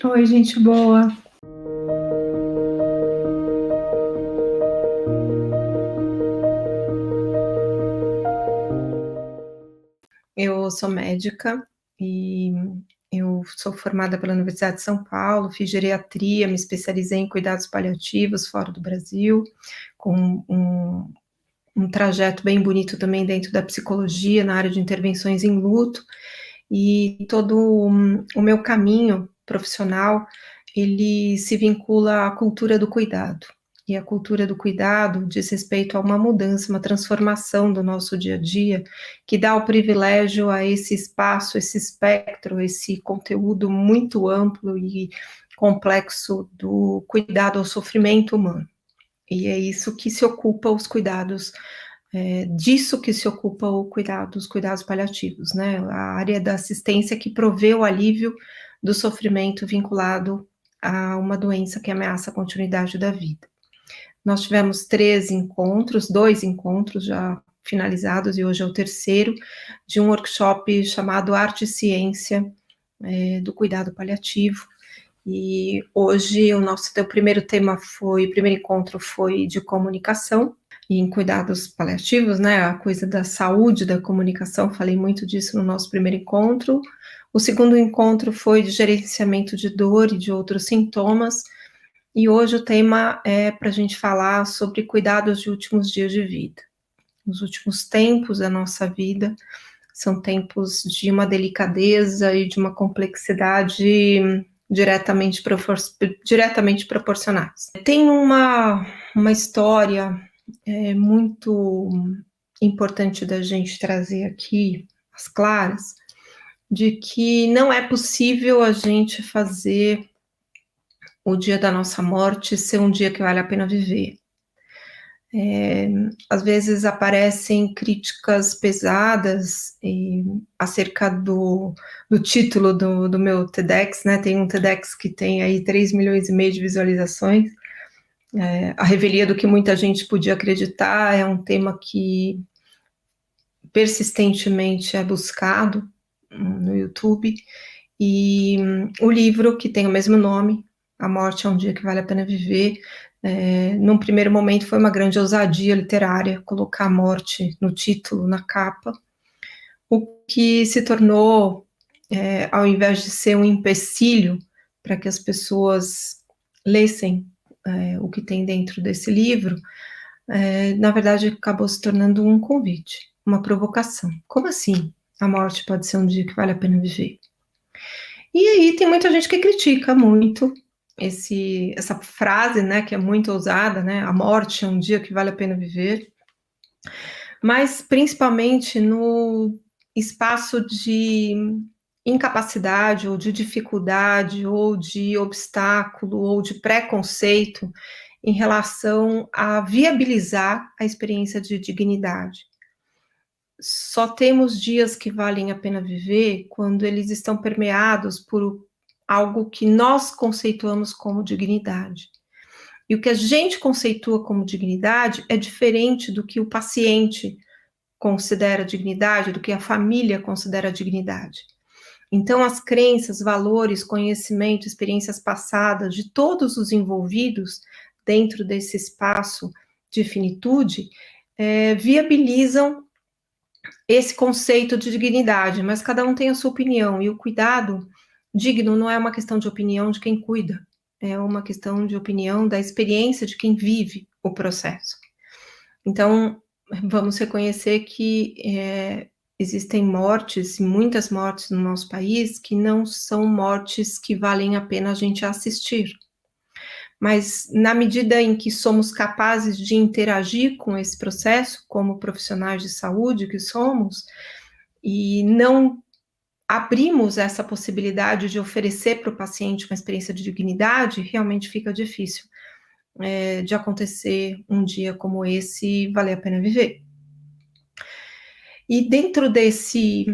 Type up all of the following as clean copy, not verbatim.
Oi, gente boa. Eu sou médica e eu sou formada pela Universidade de São Paulo, fiz geriatria, me especializei em cuidados paliativos fora do Brasil, com um trajeto bem bonito também dentro da psicologia, na área de intervenções em luto, e todo o meu caminho profissional, ele se vincula à cultura do cuidado. E a cultura do cuidado diz respeito a uma mudança, uma transformação do nosso dia a dia, que dá o privilégio a esse espaço, esse espectro, esse conteúdo muito amplo e complexo do cuidado ao sofrimento humano. E é isso que se ocupa os cuidados, disso que se ocupa os cuidados paliativos, né? A área da assistência que provê o alívio do sofrimento vinculado a uma doença que ameaça a continuidade da vida. Nós tivemos 2 encontros já finalizados, e hoje é o terceiro, de um workshop chamado Arte e Ciência do Cuidado Paliativo. E hoje o primeiro encontro foi de comunicação em cuidados paliativos, né? A coisa da saúde, da comunicação, falei muito disso no nosso primeiro encontro. O segundo encontro foi de gerenciamento de dor e de outros sintomas. E hoje o tema é para a gente falar sobre cuidados de últimos dias de vida. Os últimos tempos da nossa vida são tempos de uma delicadeza e de uma complexidade diretamente proporcionais. Tem uma história muito importante da gente trazer aqui, às claras, de que não é possível a gente fazer o dia da nossa morte ser um dia que vale a pena viver. Às vezes aparecem críticas pesadas acerca do título do meu TEDx, né? Tem um TEDx que tem aí 3,5 milhões de visualizações. A revelia do que muita gente podia acreditar, é um tema que persistentemente é buscado no YouTube, e o livro, que tem o mesmo nome, A Morte é um Dia que Vale a Pena Viver, num primeiro momento foi uma grande ousadia literária, colocar a morte no título, na capa, o que se tornou, ao invés de ser um empecilho para que as pessoas lessem o que tem dentro desse livro, na verdade acabou se tornando um convite, uma provocação. Como assim a morte pode ser um dia que vale a pena viver? E aí tem muita gente que critica muito essa frase, né, que é muito ousada, né, a morte é um dia que vale a pena viver, mas principalmente no espaço de incapacidade, ou de dificuldade, ou de obstáculo, ou de preconceito em relação a viabilizar a experiência de dignidade. Só temos dias que valem a pena viver quando eles estão permeados por algo que nós conceituamos como dignidade. E o que a gente conceitua como dignidade é diferente do que o paciente considera dignidade, do que a família considera dignidade. Então, as crenças, valores, conhecimento, experiências passadas de todos os envolvidos dentro desse espaço de finitude viabilizam esse conceito de dignidade, mas cada um tem a sua opinião, e o cuidado digno não é uma questão de opinião de quem cuida, é uma questão de opinião da experiência de quem vive o processo. Então, vamos reconhecer que existem mortes, muitas mortes no nosso país, que não são mortes que valem a pena a gente assistir. Mas, na medida em que somos capazes de interagir com esse processo, como profissionais de saúde que somos, e não abrimos essa possibilidade de oferecer para o paciente uma experiência de dignidade, realmente fica difícil de acontecer um dia como esse e valer a pena viver. E dentro desse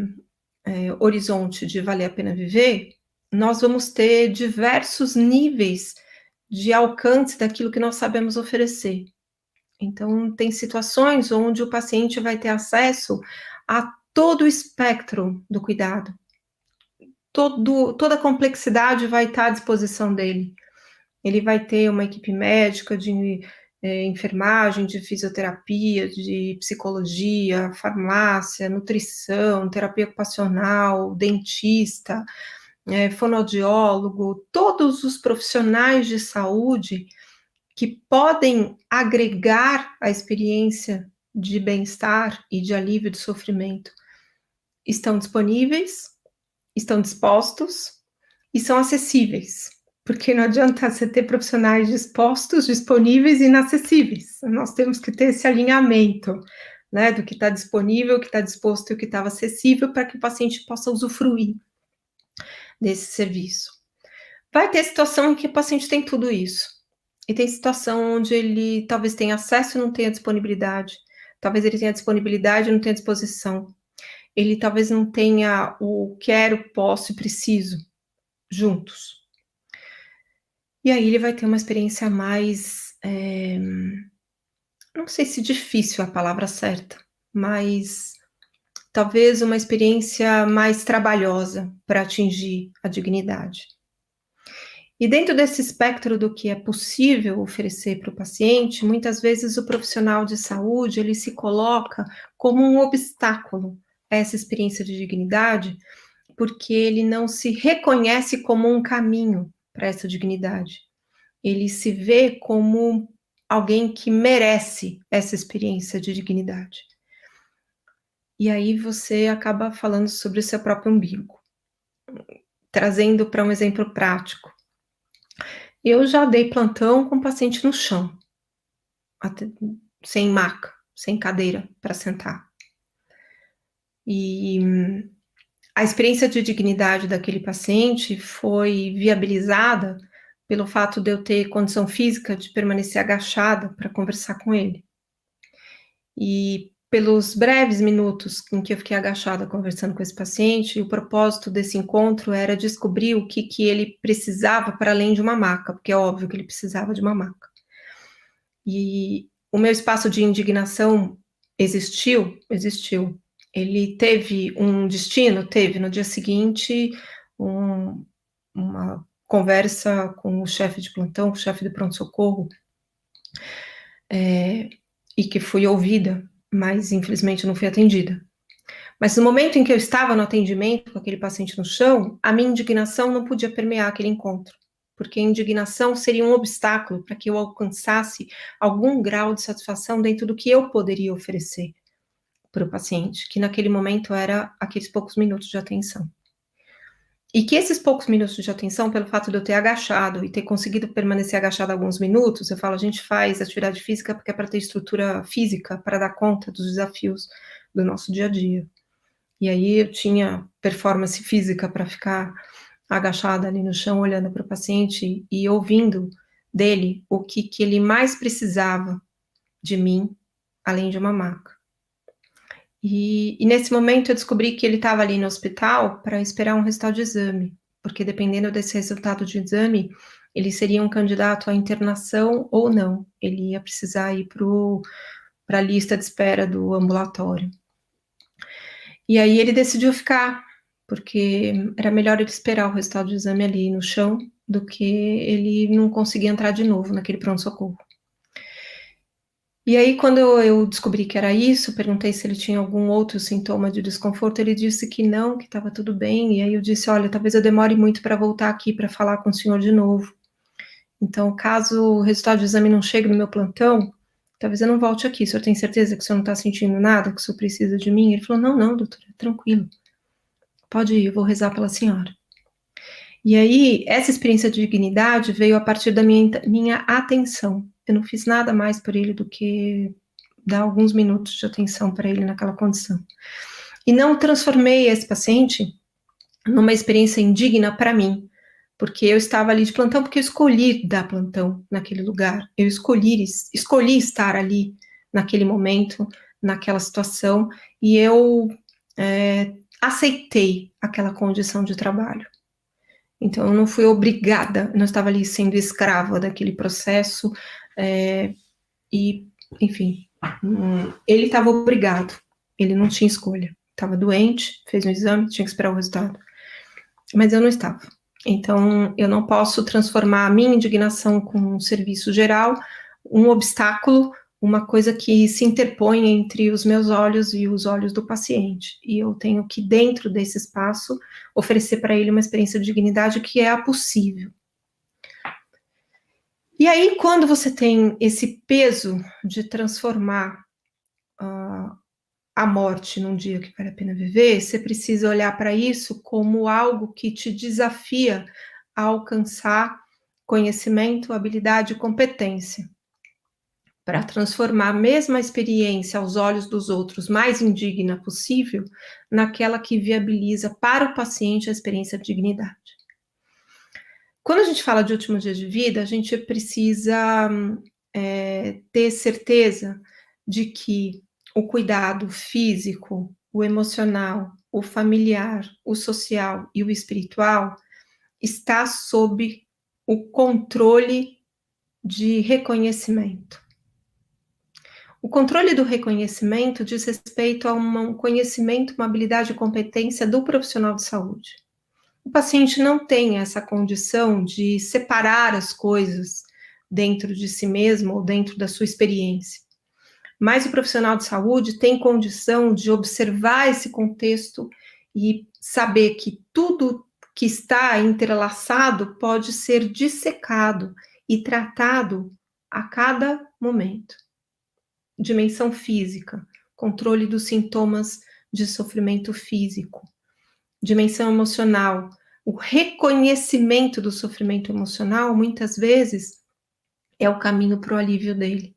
horizonte de valer a pena viver, nós vamos ter diversos níveis de alcance daquilo que nós sabemos oferecer. Então, tem situações onde o paciente vai ter acesso a todo o espectro do cuidado, toda a complexidade vai estar à disposição dele. Ele vai ter uma equipe médica de enfermagem, de fisioterapia, de psicologia, farmácia, nutrição, terapia ocupacional, dentista, fonoaudiólogo, todos os profissionais de saúde que podem agregar a experiência de bem-estar e de alívio de sofrimento estão disponíveis, estão dispostos e são acessíveis, porque não adianta você ter profissionais dispostos, disponíveis e inacessíveis. Nós temos que ter esse alinhamento, né, do que está disponível, o que está disposto e o que estava acessível, para que o paciente possa usufruir desse serviço. Vai ter situação em que o paciente tem tudo isso, e tem situação onde ele talvez tenha acesso e não tenha disponibilidade, talvez ele tenha disponibilidade e não tenha disposição, ele talvez não tenha o quero, posso e preciso juntos. E aí ele vai ter uma experiência mais, não sei se difícil é a palavra certa, mas talvez uma experiência mais trabalhosa para atingir a dignidade. E dentro desse espectro do que é possível oferecer para o paciente, muitas vezes o profissional de saúde, ele se coloca como um obstáculo a essa experiência de dignidade, porque ele não se reconhece como um caminho para essa dignidade. Ele se vê como alguém que merece essa experiência de dignidade. E aí você acaba falando sobre o seu próprio umbigo, trazendo para um exemplo prático. Eu já dei plantão com paciente no chão, sem maca, sem cadeira para sentar. E a experiência de dignidade daquele paciente foi viabilizada pelo fato de eu ter condição física de permanecer agachada para conversar com ele. E pelos breves minutos em que eu fiquei agachada conversando com esse paciente, o propósito desse encontro era descobrir o que ele precisava para além de uma maca, porque é óbvio que ele precisava de uma maca. E o meu espaço de indignação existiu. Ele teve um destino? Teve. No dia seguinte, uma conversa com o chefe de plantão, com o chefe de pronto-socorro, e que fui ouvida, mas infelizmente não fui atendida. Mas no momento em que eu estava no atendimento com aquele paciente no chão, a minha indignação não podia permear aquele encontro, porque a indignação seria um obstáculo para que eu alcançasse algum grau de satisfação dentro do que eu poderia oferecer para o paciente, que naquele momento era aqueles poucos minutos de atenção. E que esses poucos minutos de atenção, pelo fato de eu ter agachado e ter conseguido permanecer agachado alguns minutos, eu falo, a gente faz atividade física porque é para ter estrutura física, para dar conta dos desafios do nosso dia a dia. E aí eu tinha performance física para ficar agachada ali no chão, olhando para o paciente e ouvindo dele o que ele mais precisava de mim, além de uma maca. E nesse momento eu descobri que ele estava ali no hospital para esperar um resultado de exame, porque dependendo desse resultado de exame, ele seria um candidato à internação ou não. Ele ia precisar ir para a lista de espera do ambulatório. E aí ele decidiu ficar, porque era melhor ele esperar o resultado do exame ali no chão, do que ele não conseguir entrar de novo naquele pronto-socorro. E aí, quando eu descobri que era isso, perguntei se ele tinha algum outro sintoma de desconforto, ele disse que não, que estava tudo bem, e aí eu disse, olha, talvez eu demore muito para voltar aqui para falar com o senhor de novo. Então, caso o resultado do exame não chegue no meu plantão, talvez eu não volte aqui. O senhor tem certeza que o senhor não está sentindo nada, que o senhor precisa de mim? Ele falou, não, doutora, tranquilo. Pode ir, eu vou rezar pela senhora. E aí, essa experiência de dignidade veio a partir da minha atenção. Eu não fiz nada mais por ele do que dar alguns minutos de atenção para ele naquela condição. E não transformei esse paciente numa experiência indigna para mim, porque eu estava ali de plantão, porque eu escolhi dar plantão naquele lugar, eu escolhi estar ali naquele momento, naquela situação, e eu aceitei aquela condição de trabalho. Então, eu não fui obrigada, eu não estava ali sendo escrava daquele processo, e, enfim, ele estava obrigado, ele não tinha escolha, estava doente, fez um exame, tinha que esperar o resultado. mas eu não estava. Então, eu não posso transformar a minha indignação com um serviço geral, um obstáculo, uma coisa que se interpõe entre os meus olhos e os olhos do paciente. E eu tenho que, dentro desse espaço, oferecer para ele uma experiência de dignidade que é a possível. E aí, quando você tem esse peso de transformar a morte num dia que vale a pena viver, você precisa olhar para isso como algo que te desafia a alcançar conhecimento, habilidade e competência, para transformar a mesma experiência aos olhos dos outros mais indigna possível, naquela que viabiliza para o paciente a experiência de dignidade. Quando a gente fala de últimos dias de vida, a gente precisa ter certeza de que o cuidado físico, o emocional, o familiar, o social e o espiritual está sob o controle de reconhecimento. O controle do reconhecimento diz respeito a um conhecimento, uma habilidade e competência do profissional de saúde. O paciente não tem essa condição de separar as coisas dentro de si mesmo ou dentro da sua experiência. Mas o profissional de saúde tem condição de observar esse contexto e saber que tudo que está entrelaçado pode ser dissecado e tratado a cada momento. Dimensão física, controle dos sintomas de sofrimento físico. Dimensão emocional, o reconhecimento do sofrimento emocional, muitas vezes, é o caminho para o alívio dele.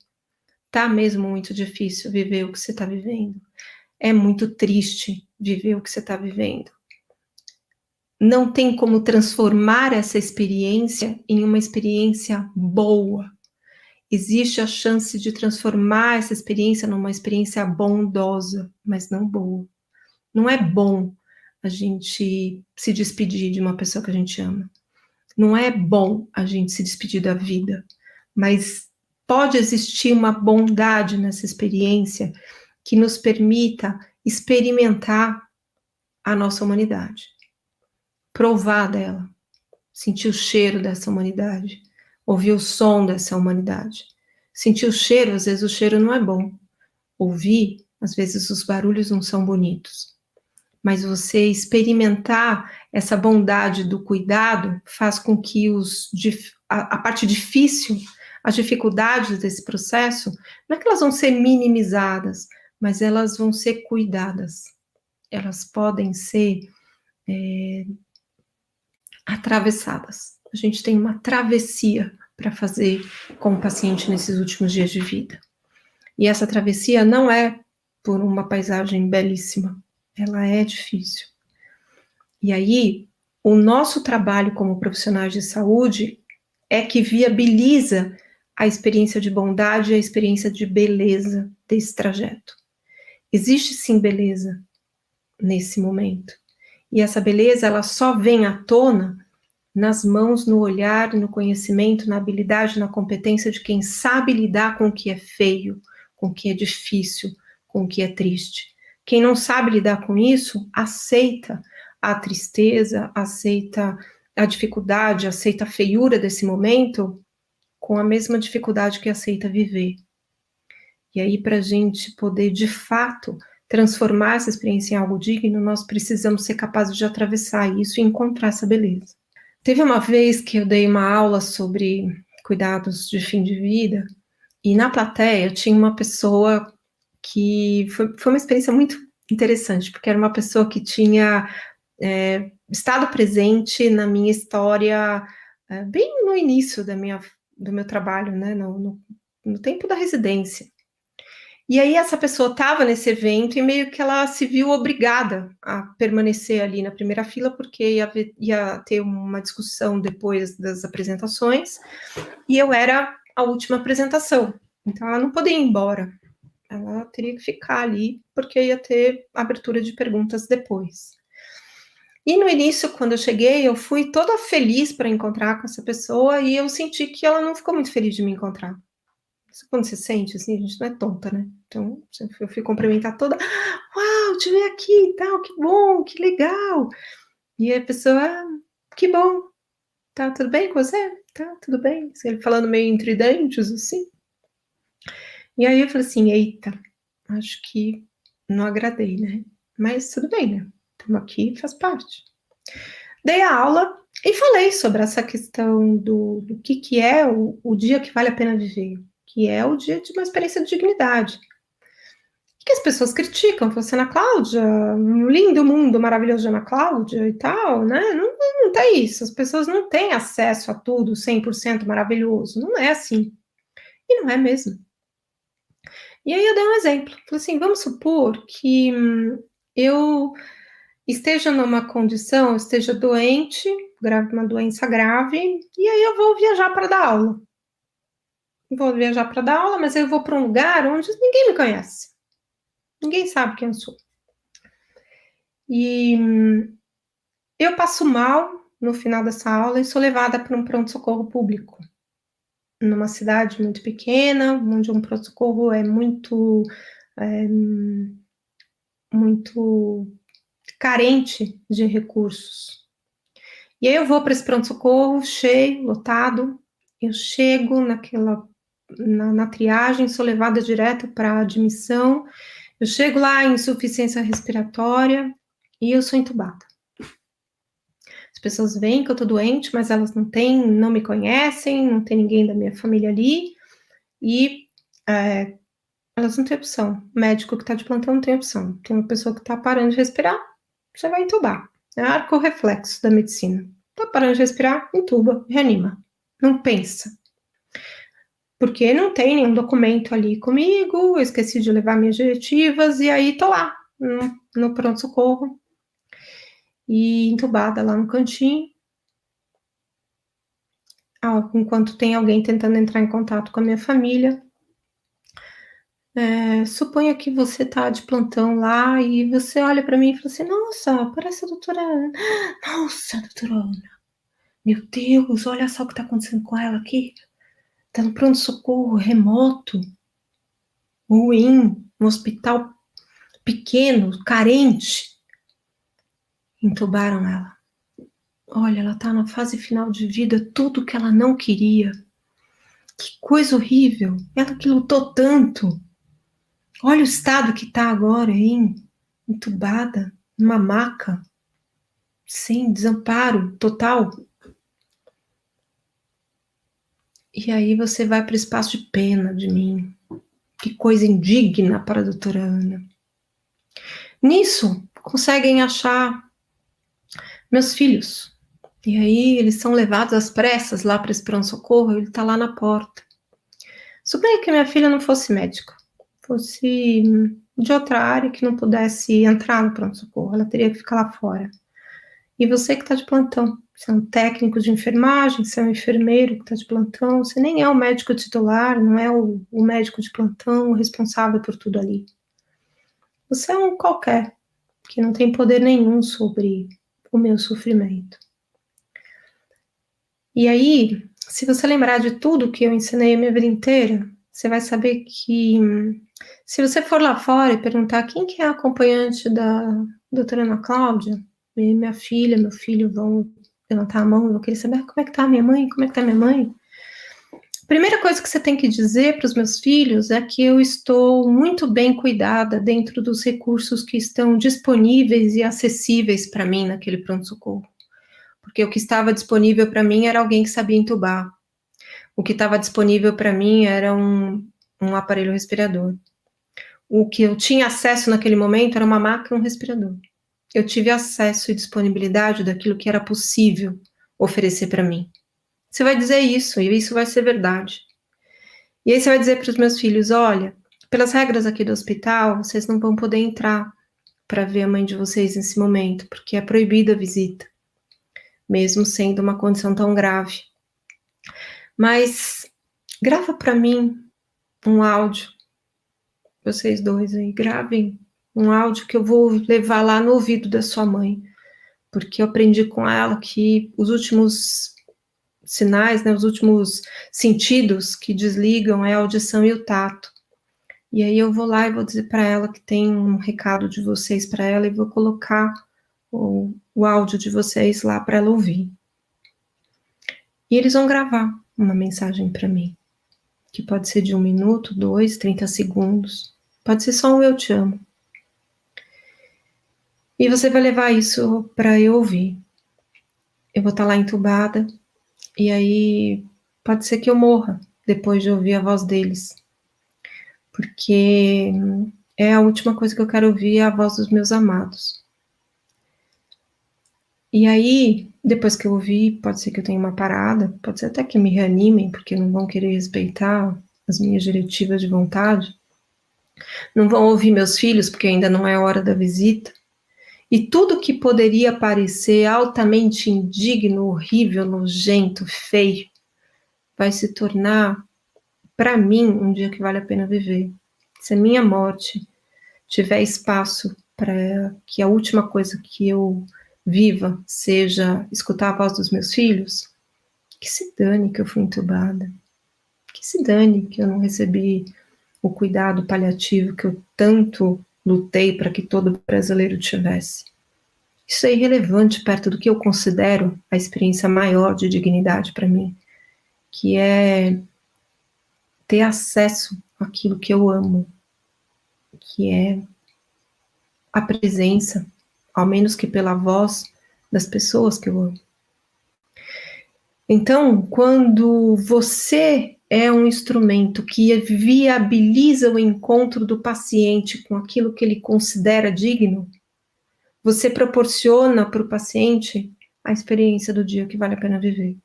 Tá mesmo muito difícil viver o que você está vivendo. É muito triste viver o que você está vivendo. Não tem como transformar essa experiência em uma experiência boa. Existe a chance de transformar essa experiência numa experiência bondosa, mas não boa. Não é bom a gente se despedir de uma pessoa que a gente ama. Não é bom a gente se despedir da vida, mas pode existir uma bondade nessa experiência que nos permita experimentar a nossa humanidade, provar dela, sentir o cheiro dessa humanidade, ouvir o som dessa humanidade. Sentir o cheiro, às vezes o cheiro não é bom. Ouvir, às vezes os barulhos não são bonitos. Mas você experimentar essa bondade do cuidado faz com que a parte difícil, as dificuldades desse processo, não é que elas vão ser minimizadas, mas elas vão ser cuidadas. Elas podem ser atravessadas. A gente tem uma travessia para fazer com o paciente nesses últimos dias de vida. E essa travessia não é por uma paisagem belíssima, ela é difícil. E aí, o nosso trabalho como profissionais de saúde é que viabiliza a experiência de bondade e a experiência de beleza desse trajeto. Existe sim beleza nesse momento. E essa beleza, ela só vem à tona nas mãos, no olhar, no conhecimento, na habilidade, na competência de quem sabe lidar com o que é feio, com o que é difícil, com o que é triste. Quem não sabe lidar com isso, aceita a tristeza, aceita a dificuldade, aceita a feiura desse momento com a mesma dificuldade que aceita viver. E aí, para a gente poder, de fato, transformar essa experiência em algo digno, nós precisamos ser capazes de atravessar isso e encontrar essa beleza. Teve uma vez que eu dei uma aula sobre cuidados de fim de vida, e na plateia tinha uma pessoa que foi uma experiência muito interessante, porque era uma pessoa que tinha estado presente na minha história bem no início do meu trabalho, né, no tempo da residência. E aí essa pessoa estava nesse evento e meio que ela se viu obrigada a permanecer ali na primeira fila, porque ia ter uma discussão depois das apresentações, e eu era a última apresentação. Então ela não podia ir embora, ela teria que ficar ali, porque ia ter abertura de perguntas depois. E no início, quando eu cheguei, eu fui toda feliz para encontrar com essa pessoa, e eu senti que ela não ficou muito feliz de me encontrar. Quando você sente, assim, a gente não é tonta, né? Então, eu fui cumprimentar toda, uau, te ver aqui e tal, que bom, que legal. E a pessoa: "Ah, que bom, tá tudo bem com você? Tá tudo bem", ele falando meio entre dentes, assim. E aí eu falei assim: "Eita, acho que não agradei, né, mas tudo bem, né, estamos aqui, faz parte". Dei a aula e falei sobre essa questão do que é o dia que vale a pena viver, que é o dia de uma experiência de dignidade. Que as pessoas criticam, falam assim: "Ana Cláudia, um lindo mundo maravilhoso de Ana Cláudia e tal", né, não tem isso, as pessoas não têm acesso a tudo 100% maravilhoso, não é assim, e não é mesmo. E aí eu dei um exemplo, falei assim: "Vamos supor que eu esteja numa condição, esteja doente, grave uma doença grave, e aí eu vou viajar para dar aula. Vou viajar para dar aula, mas eu vou para um lugar onde ninguém me conhece, ninguém sabe quem eu sou. E eu passo mal no final dessa aula e sou levada para um pronto-socorro público, numa cidade muito pequena, onde um pronto-socorro é eh, muito carente de recursos. E aí eu vou para esse pronto-socorro cheio, lotado, eu chego na triagem, sou levada direto para admissão, eu chego lá em insuficiência respiratória e eu sou entubada. As pessoas veem que eu tô doente, mas elas não me conhecem, não tem ninguém da minha família ali, e, elas não têm opção. O médico que tá de plantão não tem opção. Tem uma pessoa que tá parando de respirar, você vai entubar. É arco reflexo da medicina. Tá parando de respirar, entuba, reanima. Não pensa. Porque não tem nenhum documento ali comigo, eu esqueci de levar minhas diretivas, e aí tô lá, no pronto-socorro, e entubada lá no cantinho, enquanto tem alguém tentando entrar em contato com a minha família. Suponha que você tá de plantão lá e você olha para mim e fala assim: "Nossa, parece a doutora Ana. Nossa, doutora Ana, meu Deus, olha só o que tá acontecendo com ela aqui. Tá no pronto-socorro remoto, ruim, um hospital pequeno, carente. Entubaram ela. Olha, ela tá na fase final de vida, tudo que ela não queria. Que coisa horrível. Ela que lutou tanto. Olha o estado que tá agora, hein? Entubada, numa maca, sem desamparo total". E aí você vai para o espaço de pena de mim. Que coisa indigna para a doutora Ana. Nisso, conseguem achar meus filhos. E aí eles são levados às pressas lá para esse pronto-socorro, ele tá lá na porta. Suponha que minha filha não fosse médica, fosse de outra área que não pudesse entrar no pronto-socorro, ela teria que ficar lá fora. E você que está de plantão, você é um técnico de enfermagem, você é um enfermeiro que está de plantão, você nem é o médico titular, não é o médico de plantão, o responsável por tudo ali. Você é um qualquer, que não tem poder nenhum sobre o meu sofrimento. E aí, se você lembrar de tudo que eu ensinei a minha vida inteira, você vai saber que se você for lá fora e perguntar quem que é a acompanhante da doutora Ana Cláudia, minha filha, meu filho vão levantar a mão, vão querer saber como é que tá a minha mãe, como é que tá a minha mãe. A primeira coisa que você tem que dizer para os meus filhos é que eu estou muito bem cuidada dentro dos recursos que estão disponíveis e acessíveis para mim naquele pronto-socorro. Porque o que estava disponível para mim era alguém que sabia entubar. O que estava disponível para mim era um aparelho respirador. O que eu tinha acesso naquele momento era uma maca e um respirador. Eu tive acesso e disponibilidade daquilo que era possível oferecer para mim. Você vai dizer isso, e isso vai ser verdade. E aí você vai dizer para os meus filhos: olha, pelas regras aqui do hospital, vocês não vão poder entrar para ver a mãe de vocês nesse momento, porque é proibida a visita, mesmo sendo uma condição tão grave. Mas grava para mim um áudio, vocês dois aí, gravem um áudio que eu vou levar lá no ouvido da sua mãe, porque eu aprendi com ela que os últimos sinais, né, os últimos sentidos que desligam é a audição e o tato. E aí eu vou lá e vou dizer para ela que tem um recado de vocês para ela e vou colocar o áudio de vocês lá para ela ouvir. E eles vão gravar uma mensagem para mim, que pode ser de 1 minuto, 2, 30 segundos, pode ser só um eu te amo. E você vai levar isso para eu ouvir. Eu vou estar lá entubada, e aí pode ser que eu morra depois de ouvir a voz deles, porque é a última coisa que eu quero ouvir, é a voz dos meus amados. E aí, depois que eu ouvir, pode ser que eu tenha uma parada, pode ser até que me reanimem, porque não vão querer respeitar as minhas diretivas de vontade, não vão ouvir meus filhos, porque ainda não é hora da visita, e tudo que poderia parecer altamente indigno, horrível, nojento, feio, vai se tornar, para mim, um dia que vale a pena viver. Se a minha morte tiver espaço para que a última coisa que eu viva seja escutar a voz dos meus filhos, que se dane que eu fui entubada, que se dane que eu não recebi o cuidado paliativo que eu tanto lutei para que todo brasileiro tivesse. Isso é irrelevante perto do que eu considero a experiência maior de dignidade para mim, que é ter acesso àquilo que eu amo, que é a presença, ao menos que pela voz, das pessoas que eu amo. Então, quando você é um instrumento que viabiliza o encontro do paciente com aquilo que ele considera digno, você proporciona para o paciente a experiência do dia que vale a pena viver.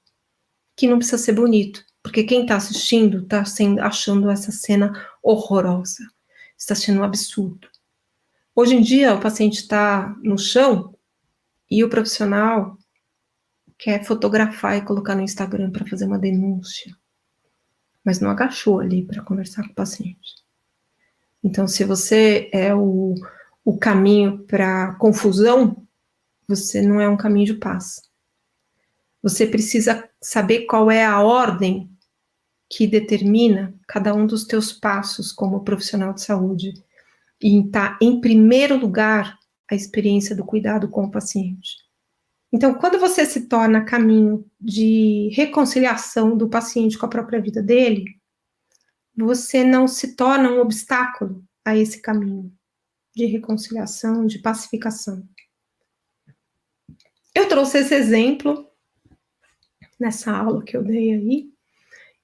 Que não precisa ser bonito, porque quem está assistindo está achando essa cena horrorosa, está sendo um absurdo. Hoje em dia, o paciente está no chão e o profissional quer fotografar e colocar no Instagram para fazer uma denúncia, mas não agachou ali para conversar com o paciente. Então, se você é o caminho para confusão, você não é um caminho de paz. Você precisa saber qual é a ordem que determina cada um dos teus passos como profissional de saúde e está em primeiro lugar a experiência do cuidado com o paciente. Então, quando você se torna caminho de reconciliação do paciente com a própria vida dele, você não se torna um obstáculo a esse caminho de reconciliação, de pacificação. Eu trouxe esse exemplo nessa aula que eu dei aí,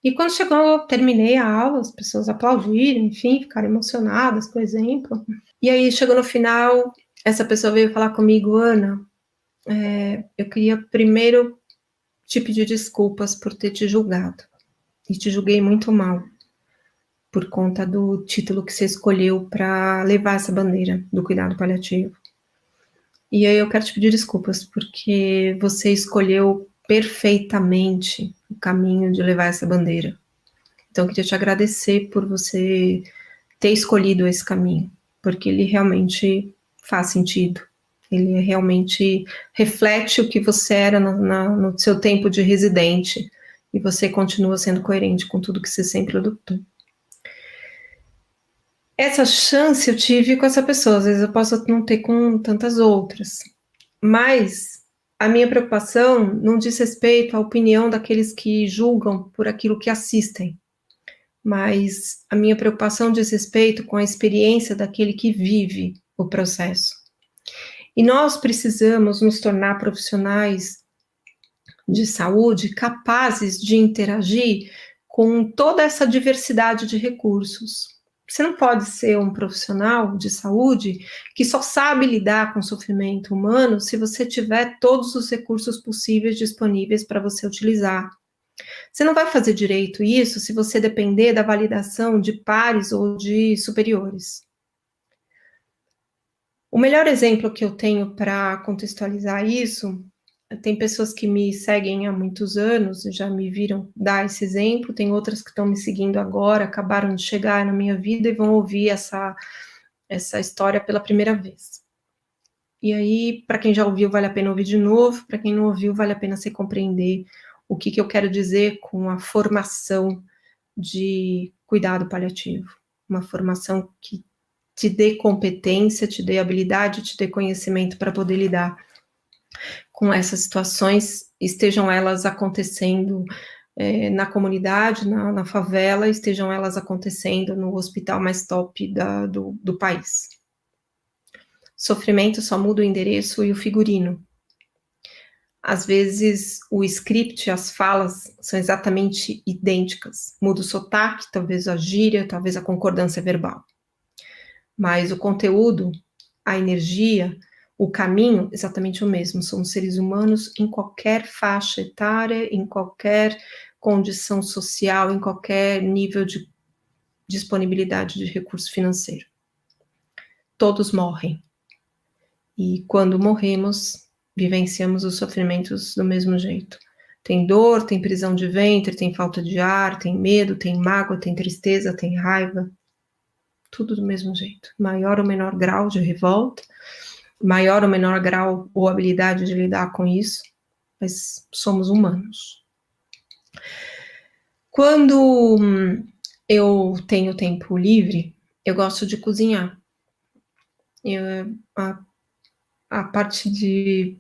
e quando chegou, eu terminei a aula, as pessoas aplaudiram, enfim, ficaram emocionadas com o exemplo. E aí, chegou no final, essa pessoa veio falar comigo, Ana, eu queria primeiro te pedir desculpas por ter te julgado. E te julguei muito mal, por conta do título que você escolheu para levar essa bandeira do cuidado paliativo. E aí eu quero te pedir desculpas, porque você escolheu perfeitamente o caminho de levar essa bandeira. Então, eu queria te agradecer por você ter escolhido esse caminho, porque ele realmente faz sentido. Ele realmente reflete o que você era no seu tempo de residente, e você continua sendo coerente com tudo que você sempre lutou. Essa chance eu tive com essa pessoa, às vezes eu posso não ter com tantas outras, mas a minha preocupação não diz respeito à opinião daqueles que julgam por aquilo que assistem, mas a minha preocupação diz respeito com a experiência daquele que vive o processo. E nós precisamos nos tornar profissionais de saúde capazes de interagir com toda essa diversidade de recursos. Você não pode ser um profissional de saúde que só sabe lidar com o sofrimento humano se você tiver todos os recursos possíveis disponíveis para você utilizar. Você não vai fazer direito isso se você depender da validação de pares ou de superiores. O melhor exemplo que eu tenho para contextualizar isso, tem pessoas que me seguem há muitos anos e já me viram dar esse exemplo, tem outras que estão me seguindo agora, acabaram de chegar na minha vida e vão ouvir essa história pela primeira vez. E aí, para quem já ouviu, vale a pena ouvir de novo, para quem não ouviu, vale a pena você compreender o que eu quero dizer com a formação de cuidado paliativo. Uma formação que te dê competência, te dê habilidade, te dê conhecimento para poder lidar com essas situações, estejam elas acontecendo na comunidade, na favela, estejam elas acontecendo no hospital mais top do país. Sofrimento só muda o endereço e o figurino. Às vezes, o script, as falas, são exatamente idênticas. Muda o sotaque, talvez a gíria, talvez a concordância verbal. Mas o conteúdo, a energia, o caminho, exatamente o mesmo. Somos seres humanos em qualquer faixa etária, em qualquer condição social, em qualquer nível de disponibilidade de recurso financeiro. Todos morrem. E quando morremos, vivenciamos os sofrimentos do mesmo jeito. Tem dor, tem prisão de ventre, tem falta de ar, tem medo, tem mágoa, tem tristeza, tem raiva. Tudo do mesmo jeito. Maior ou menor grau de revolta, maior ou menor grau ou habilidade de lidar com isso, mas somos humanos. Quando eu tenho tempo livre, eu gosto de cozinhar. A parte de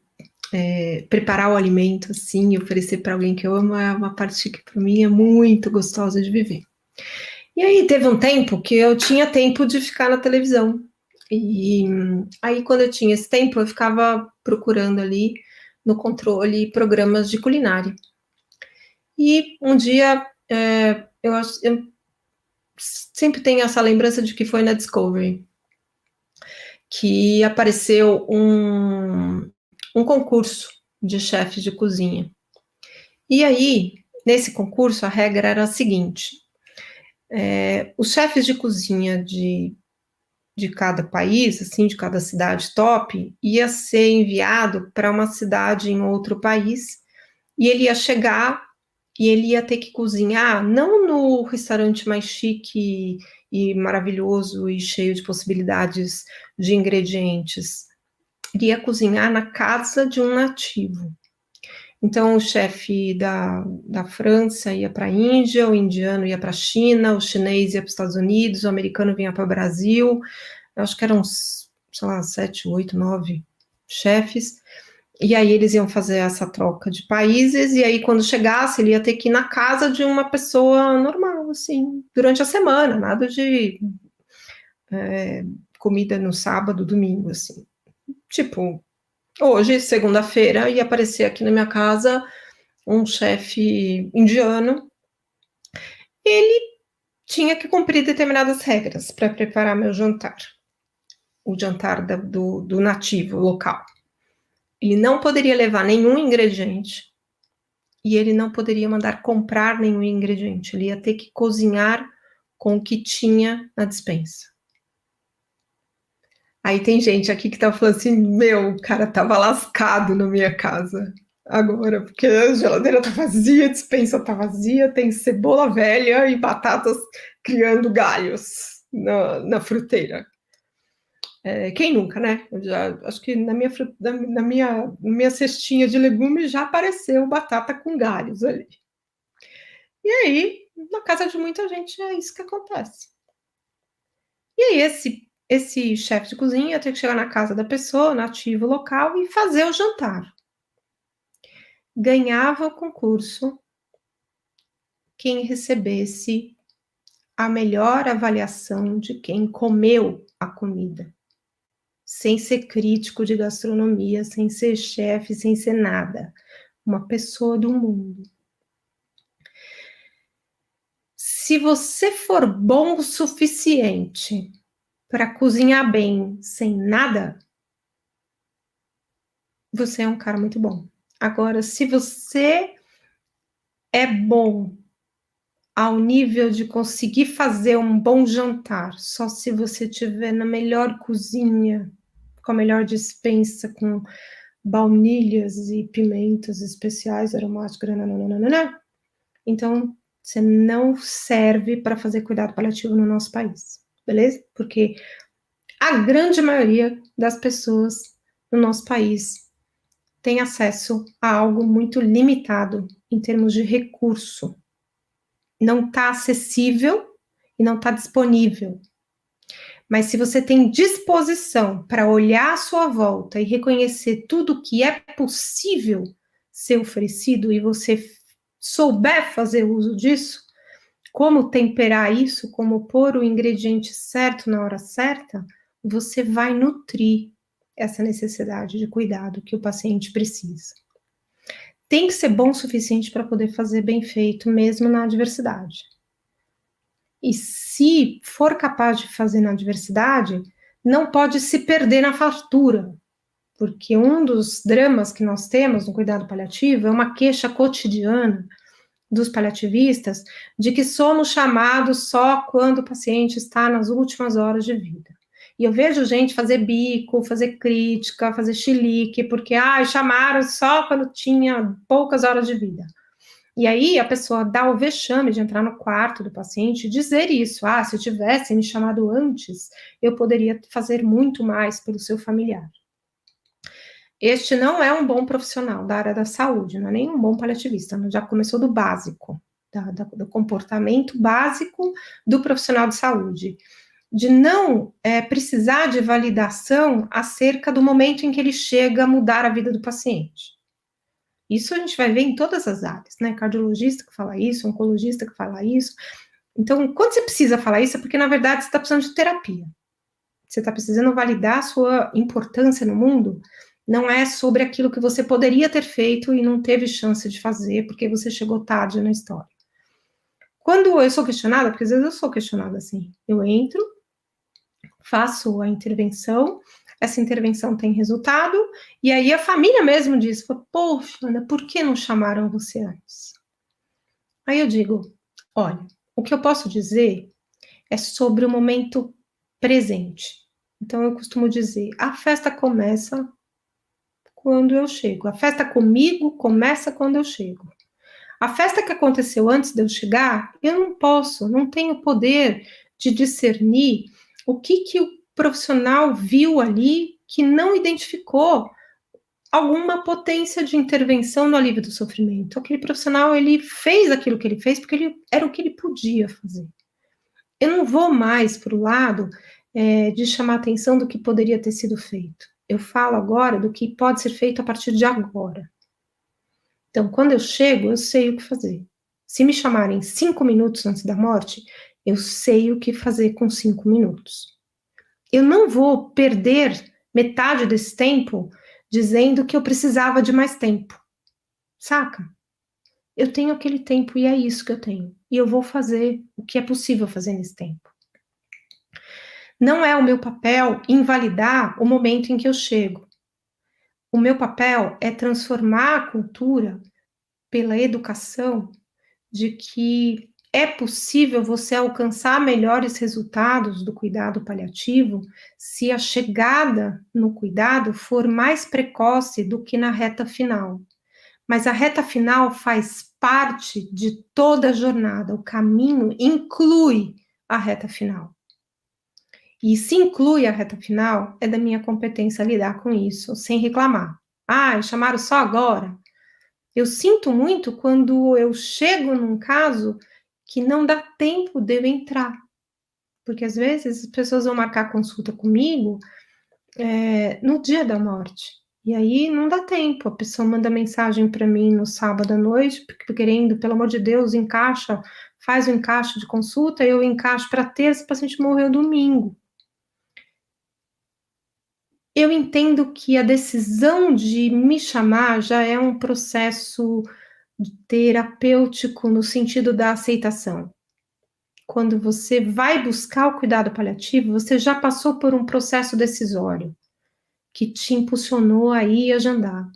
preparar o alimento, assim, e oferecer para alguém que eu amo, é uma parte que para mim é muito gostosa de viver. E aí teve um tempo que eu tinha tempo de ficar na televisão. E aí, quando eu tinha esse tempo, eu ficava procurando ali no controle programas de culinária. E um dia, eu sempre tenho essa lembrança de que foi na Discovery que apareceu um concurso de chefes de cozinha. E aí, nesse concurso, a regra era a seguinte: os chefes de cozinha de cada país, assim, de cada cidade top, ia ser enviado para uma cidade em outro país, e ele ia chegar e ele ia ter que cozinhar, não no restaurante mais chique e maravilhoso e cheio de possibilidades de ingredientes, ele ia cozinhar na casa de um nativo. Então, o chefe da França ia para a Índia, o indiano ia para a China, o chinês ia para os Estados Unidos, o americano vinha para o Brasil. Eu acho que eram, sei lá, 7, 8, 9 chefes. E aí eles iam fazer essa troca de países, e aí quando chegasse, ele ia ter que ir na casa de uma pessoa normal, assim, durante a semana, nada de comida no sábado, domingo, assim. Tipo, hoje, segunda-feira, ia aparecer aqui na minha casa um chefe indiano. Ele tinha que cumprir determinadas regras para preparar meu jantar, o jantar do nativo local. Ele não poderia levar nenhum ingrediente e ele não poderia mandar comprar nenhum ingrediente. Ele ia ter que cozinhar com o que tinha na despensa. Aí tem gente aqui que tá falando assim, meu, o cara tava lascado na minha casa agora, porque a geladeira tá vazia, a despensa tá vazia, tem cebola velha e batatas criando galhos na fruteira. Quem nunca, né? Acho que na minha cestinha de legumes já apareceu batata com galhos ali. E aí, na casa de muita gente, é isso que acontece. E aí, esse chefe de cozinha ia ter que chegar na casa da pessoa, nativo local, e fazer o jantar. Ganhava o concurso quem recebesse a melhor avaliação de quem comeu a comida. Sem ser crítico de gastronomia, sem ser chefe, sem ser nada. Uma pessoa do mundo. Se você for bom o suficiente para cozinhar bem, sem nada, você é um cara muito bom. Agora, se você é bom ao nível de conseguir fazer um bom jantar, só se você estiver na melhor cozinha, com a melhor despensa, com baunilhas e pimentas especiais, aromáticos, nananana, então você não serve para fazer cuidado paliativo no nosso país, beleza? Porque a grande maioria das pessoas no nosso país tem acesso a algo muito limitado em termos de recurso. Não está acessível e não está disponível. Mas se você tem disposição para olhar à sua volta e reconhecer tudo que é possível ser oferecido e você souber fazer uso disso, como temperar isso, como pôr o ingrediente certo na hora certa, você vai nutrir essa necessidade de cuidado que o paciente precisa. Tem que ser bom o suficiente para poder fazer bem feito, mesmo na adversidade. E se for capaz de fazer na adversidade, não pode se perder na fartura, porque um dos dramas que nós temos no cuidado paliativo é uma queixa cotidiana dos paliativistas de que somos chamados só quando o paciente está nas últimas horas de vida. E eu vejo gente fazer bico, fazer crítica, fazer chilique, porque chamaram só quando tinha poucas horas de vida. E aí a pessoa dá o vexame de entrar no quarto do paciente e dizer isso. Se eu tivesse me chamado antes, eu poderia fazer muito mais pelo seu familiar. Este não é um bom profissional da área da saúde, não é nem um bom paliativista, já começou do básico, do comportamento básico do profissional de saúde, de não precisar de validação acerca do momento em que ele chega a mudar a vida do paciente. Isso a gente vai ver em todas as áreas, né? Cardiologista que fala isso, oncologista que fala isso. Então, quando você precisa falar isso, é porque, na verdade, você está precisando de terapia. Você está precisando validar a sua importância no mundo, não é sobre aquilo que você poderia ter feito e não teve chance de fazer, porque você chegou tarde na história. Quando eu sou questionada, porque às vezes eu sou questionada assim, eu entro, faço a intervenção, essa intervenção tem resultado, e aí a família mesmo diz, poxa, Ana, por que não chamaram você antes? Aí eu digo, olha, o que eu posso dizer é sobre o momento presente. Então eu costumo dizer, a festa começa quando eu chego, a festa comigo começa quando eu chego. A festa que aconteceu antes de eu chegar, eu não tenho poder de discernir o que o profissional viu ali que não identificou alguma potência de intervenção no alívio do sofrimento. Aquele profissional, ele fez aquilo que ele fez porque era o que ele podia fazer. Eu não vou mais para o lado de chamar atenção do que poderia ter sido feito. Eu falo agora do que pode ser feito a partir de agora. Então, quando eu chego, eu sei o que fazer. Se me chamarem 5 minutos antes da morte, eu sei o que fazer com 5 minutos. Eu não vou perder metade desse tempo dizendo que eu precisava de mais tempo. Saca? Eu tenho aquele tempo e é isso que eu tenho. E eu vou fazer o que é possível fazer nesse tempo. Não é o meu papel invalidar o momento em que eu chego. O meu papel é transformar a cultura pela educação de que é possível você alcançar melhores resultados do cuidado paliativo se a chegada no cuidado for mais precoce do que na reta final. Mas a reta final faz parte de toda a jornada, o caminho inclui a reta final. E se inclui a reta final, é da minha competência lidar com isso, sem reclamar. Chamaram só agora? Eu sinto muito quando eu chego num caso que não dá tempo de eu entrar. Porque às vezes as pessoas vão marcar consulta comigo no dia da morte. E aí não dá tempo. A pessoa manda mensagem para mim no sábado à noite, querendo, pelo amor de Deus, faz o encaixe de consulta, eu encaixo para terça, o paciente morreu domingo. Eu entendo que a decisão de me chamar já é um processo terapêutico no sentido da aceitação. Quando você vai buscar o cuidado paliativo, você já passou por um processo decisório que te impulsionou a ir agendar.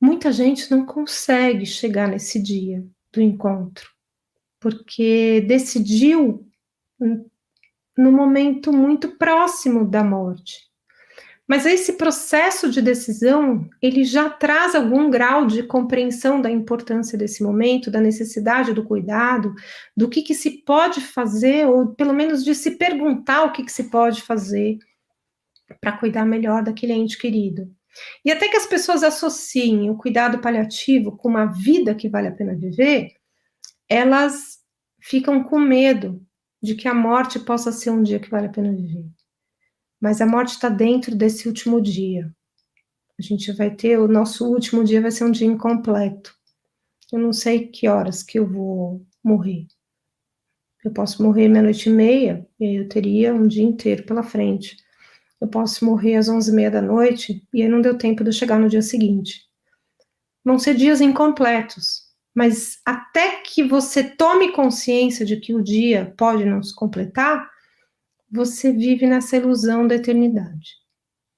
Muita gente não consegue chegar nesse dia do encontro, porque decidiu no momento muito próximo da morte. Mas esse processo de decisão, ele já traz algum grau de compreensão da importância desse momento, da necessidade do cuidado, do que se pode fazer, ou pelo menos de se perguntar o que se pode fazer para cuidar melhor daquele ente querido. E até que as pessoas associem o cuidado paliativo com uma vida que vale a pena viver, elas ficam com medo de que a morte possa ser um dia que vale a pena viver. Mas a morte está dentro desse último dia. A gente vai ter, o nosso último dia vai ser um dia incompleto. Eu não sei que horas que eu vou morrer. Eu posso morrer meia-noite e meia, e aí eu teria um dia inteiro pela frente. Eu posso morrer às 11h30 da noite, e aí não deu tempo de eu chegar no dia seguinte. Vão ser dias incompletos, mas até que você tome consciência de que o dia pode não se completar, você vive nessa ilusão da eternidade.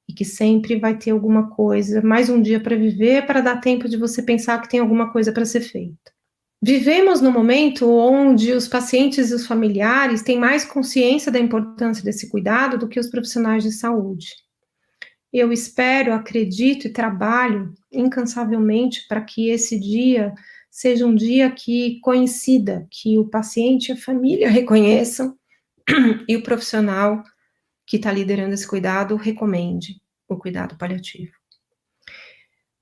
E que sempre vai ter alguma coisa, mais um dia para viver, para dar tempo de você pensar que tem alguma coisa para ser feita. Vivemos no momento onde os pacientes e os familiares têm mais consciência da importância desse cuidado do que os profissionais de saúde. Eu espero, acredito e trabalho incansavelmente para que esse dia seja um dia que coincida, que o paciente e a família reconheçam e o profissional que está liderando esse cuidado recomende o cuidado paliativo.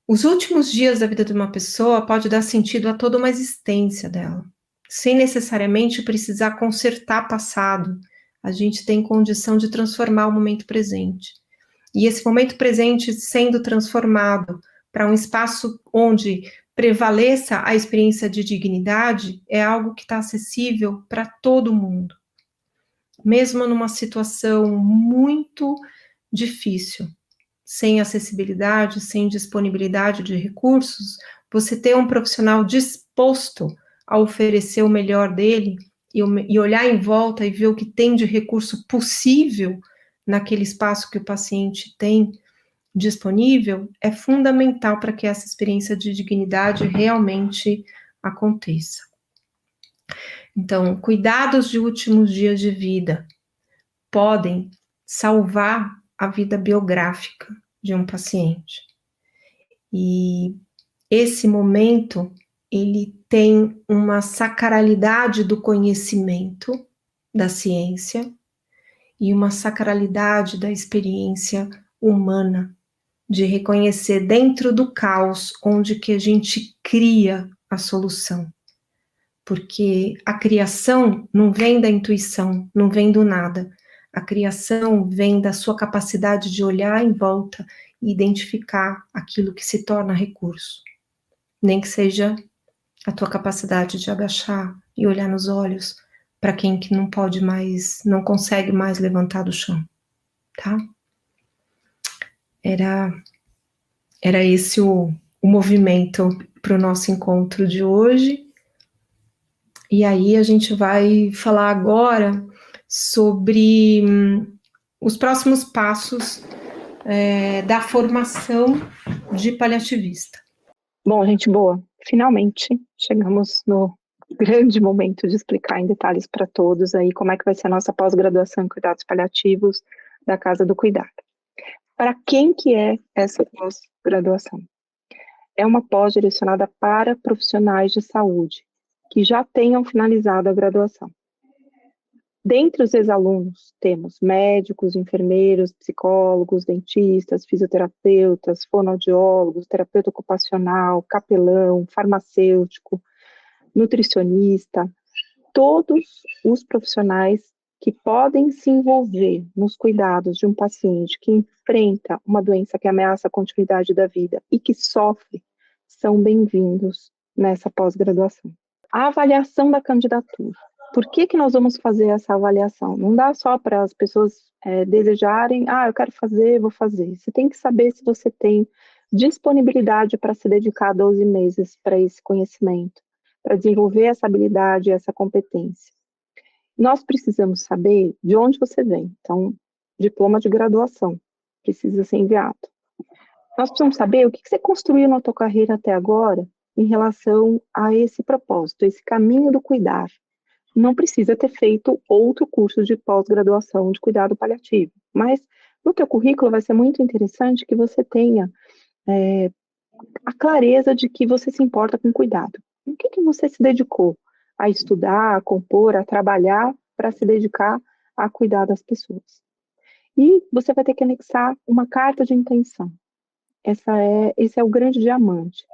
Os últimos dias da vida de uma pessoa pode dar sentido a toda uma existência dela, sem necessariamente precisar consertar passado. A gente tem condição de transformar o momento presente. E esse momento presente sendo transformado para um espaço onde prevaleça a experiência de dignidade é algo que está acessível para todo mundo. Mesmo numa situação muito difícil, sem acessibilidade, sem disponibilidade de recursos, você ter um profissional disposto a oferecer o melhor dele e olhar em volta e ver o que tem de recurso possível naquele espaço que o paciente tem disponível, é fundamental para que essa experiência de dignidade realmente aconteça. Então, cuidados de últimos dias de vida podem salvar a vida biográfica de um paciente. E esse momento, ele tem uma sacralidade do conhecimento da ciência e uma sacralidade da experiência humana, de reconhecer dentro do caos onde que a gente cria a solução. Porque a criação não vem da intuição, não vem do nada. A criação vem da sua capacidade de olhar em volta e identificar aquilo que se torna recurso. Nem que seja a tua capacidade de agachar e olhar nos olhos para quem que não pode mais, não consegue mais levantar do chão, tá? Era esse o movimento para o nosso encontro de hoje. E aí a gente vai falar agora sobre os próximos passos da formação de paliativista. Bom, gente boa, finalmente chegamos no grande momento de explicar em detalhes para todos aí como é que vai ser a nossa pós-graduação em cuidados paliativos da Casa do Cuidado. Para quem que é essa pós-graduação? É uma pós direcionada para profissionais de saúde que já tenham finalizado a graduação. Dentre os ex-alunos, temos médicos, enfermeiros, psicólogos, dentistas, fisioterapeutas, fonoaudiólogos, terapeuta ocupacional, capelão, farmacêutico, nutricionista, todos os profissionais que podem se envolver nos cuidados de um paciente que enfrenta uma doença que ameaça a continuidade da vida e que sofre, são bem-vindos nessa pós-graduação. A avaliação da candidatura. Por que nós vamos fazer essa avaliação? Não dá só para as pessoas desejarem, eu quero fazer, vou fazer. Você tem que saber se você tem disponibilidade para se dedicar 12 meses para esse conhecimento, para desenvolver essa habilidade, essa competência. Nós precisamos saber de onde você vem. Então, diploma de graduação precisa ser enviado. Nós precisamos saber o que você construiu na tua carreira até agora em relação a esse propósito, esse caminho do cuidar. Não precisa ter feito outro curso de pós-graduação de cuidado paliativo, mas no teu currículo vai ser muito interessante que você tenha a clareza de que você se importa com cuidado. O que você se dedicou a estudar, a compor, a trabalhar para se dedicar a cuidar das pessoas? E você vai ter que anexar uma carta de intenção. Esse é o grande diamante,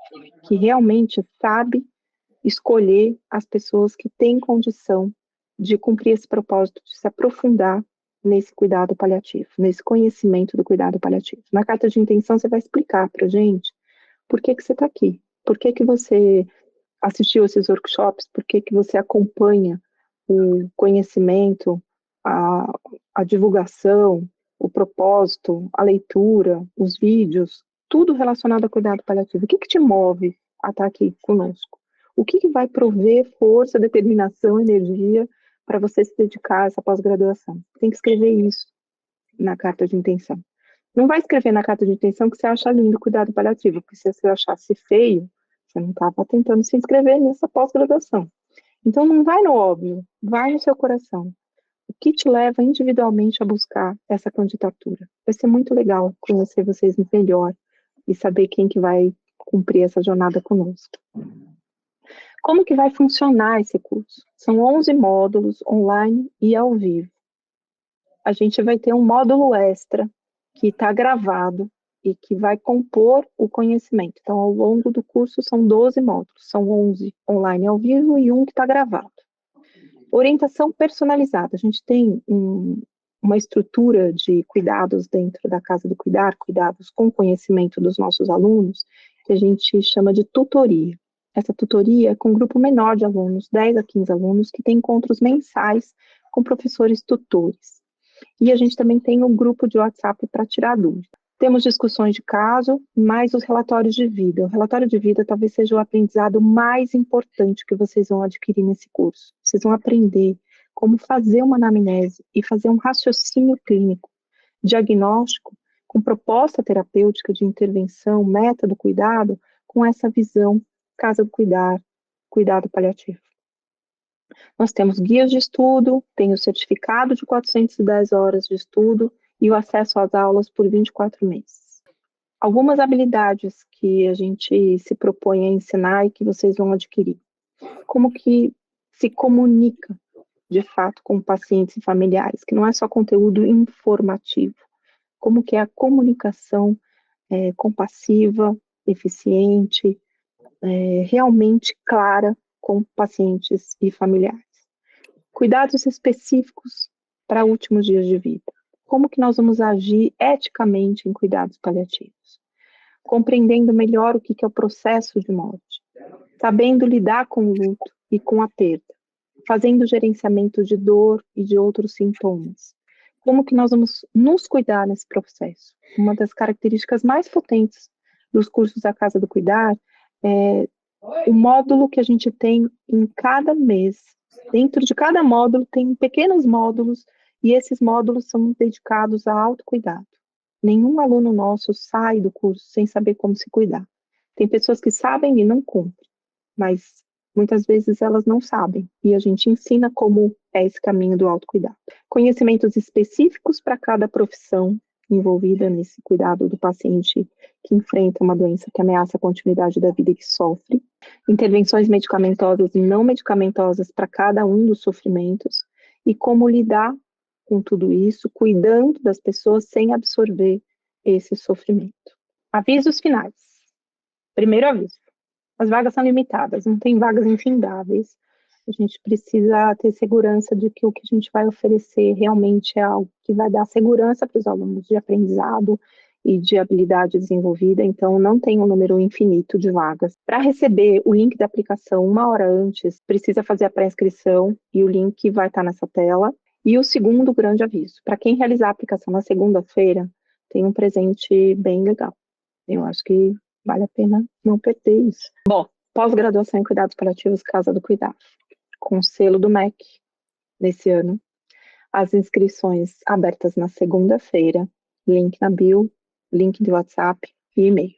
que realmente sabe escolher as pessoas que têm condição de cumprir esse propósito, de se aprofundar nesse cuidado paliativo, nesse conhecimento do cuidado paliativo. Na carta de intenção, você vai explicar para a gente por que você está aqui, por que você assistiu esses workshops, por que você acompanha o conhecimento, a, a divulgação, o propósito, a leitura, os vídeos, tudo relacionado a cuidado paliativo. O que te move a estar aqui conosco? O que vai prover força, determinação, energia para você se dedicar a essa pós-graduação? Tem que escrever isso na carta de intenção. Não vai escrever na carta de intenção que você acha lindo o cuidado paliativo, porque se você achasse feio, você não estava tentando se inscrever nessa pós-graduação. Então não vai no óbvio, vai no seu coração. O que te leva individualmente a buscar essa candidatura? Vai ser muito legal conhecer vocês melhor e saber quem que vai cumprir essa jornada conosco. Como que vai funcionar esse curso? São 11 módulos online e ao vivo. A gente vai ter um módulo extra que está gravado e que vai compor o conhecimento. Então, ao longo do curso, são 12 módulos. São 11 online ao vivo e um que está gravado. Orientação personalizada. A gente tem uma estrutura de cuidados dentro da Casa do Cuidar, cuidados com conhecimento dos nossos alunos, que a gente chama de tutoria. Essa tutoria é com um grupo menor de alunos, 10 a 15 alunos, que tem encontros mensais com professores tutores. E a gente também tem um grupo de WhatsApp para tirar dúvida. Temos discussões de caso, mais os relatórios de vida. O relatório de vida talvez seja o aprendizado mais importante que vocês vão adquirir nesse curso. Vocês vão aprender como fazer uma anamnese e fazer um raciocínio clínico, diagnóstico, com proposta terapêutica de intervenção, meta do cuidado, com essa visão Casa do Cuidar, cuidado paliativo. Nós temos guias de estudo, tem o certificado de 410 horas de estudo e o acesso às aulas por 24 meses. Algumas habilidades que a gente se propõe a ensinar e que vocês vão adquirir. Como que se comunica, de fato, com pacientes e familiares, que não é só conteúdo informativo. Como que é a comunicação compassiva, eficiente, realmente clara com pacientes e familiares. Cuidados específicos para últimos dias de vida. Como que nós vamos agir eticamente em cuidados paliativos? Compreendendo melhor o que é o processo de morte. Sabendo lidar com o luto e com a perda. Fazendo gerenciamento de dor e de outros sintomas. Como que nós vamos nos cuidar nesse processo? Uma das características mais potentes dos cursos da Casa do Cuidar é o módulo que a gente tem em cada mês. Dentro de cada módulo tem pequenos módulos e esses módulos são dedicados a autocuidado. Nenhum aluno nosso sai do curso sem saber como se cuidar. Tem pessoas que sabem e não cumprem, mas muitas vezes elas não sabem e a gente ensina como é esse caminho do autocuidado. Conhecimentos específicos para cada profissão envolvida nesse cuidado do paciente que enfrenta uma doença que ameaça a continuidade da vida e que sofre. Intervenções medicamentosas e não medicamentosas para cada um dos sofrimentos e como lidar com tudo isso, cuidando das pessoas sem absorver esse sofrimento. Avisos finais. Primeiro aviso. As vagas são limitadas, não tem vagas infindáveis. A gente precisa ter segurança de que o que a gente vai oferecer realmente é algo que vai dar segurança para os alunos de aprendizado e de habilidade desenvolvida, então não tem um número infinito de vagas. Para receber o link da aplicação 1 hora antes, precisa fazer a pré-inscrição e o link vai estar nessa tela. E o segundo grande aviso, para quem realizar a aplicação na segunda-feira, tem um presente bem legal. Eu acho que vale a pena não perder isso. Bom, pós-graduação em cuidados paliativos Casa do Cuidar, com o selo do MEC nesse ano. As inscrições abertas na segunda-feira, link na bio, link de WhatsApp e e-mail.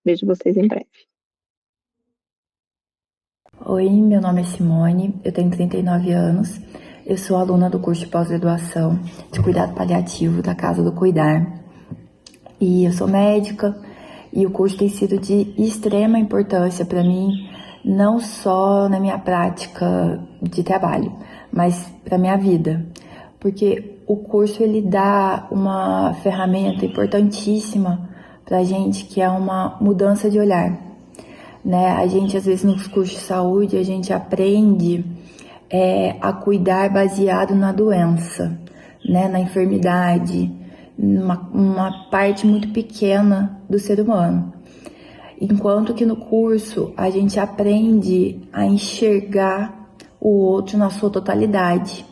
Vejo vocês em breve. Oi, meu nome é Simone, eu tenho 39 anos, eu sou aluna do curso de pós-graduação de cuidado paliativo da Casa do Cuidar e eu sou médica e o curso tem sido de extrema importância para mim, não só na minha prática de trabalho, mas para minha vida, porque o curso ele dá uma ferramenta importantíssima para a gente que é uma mudança de olhar. Né? A gente, às vezes, nos cursos de saúde, a gente aprende a cuidar baseado na doença, né, na enfermidade, uma parte muito pequena do ser humano. Enquanto que no curso a gente aprende a enxergar o outro na sua totalidade,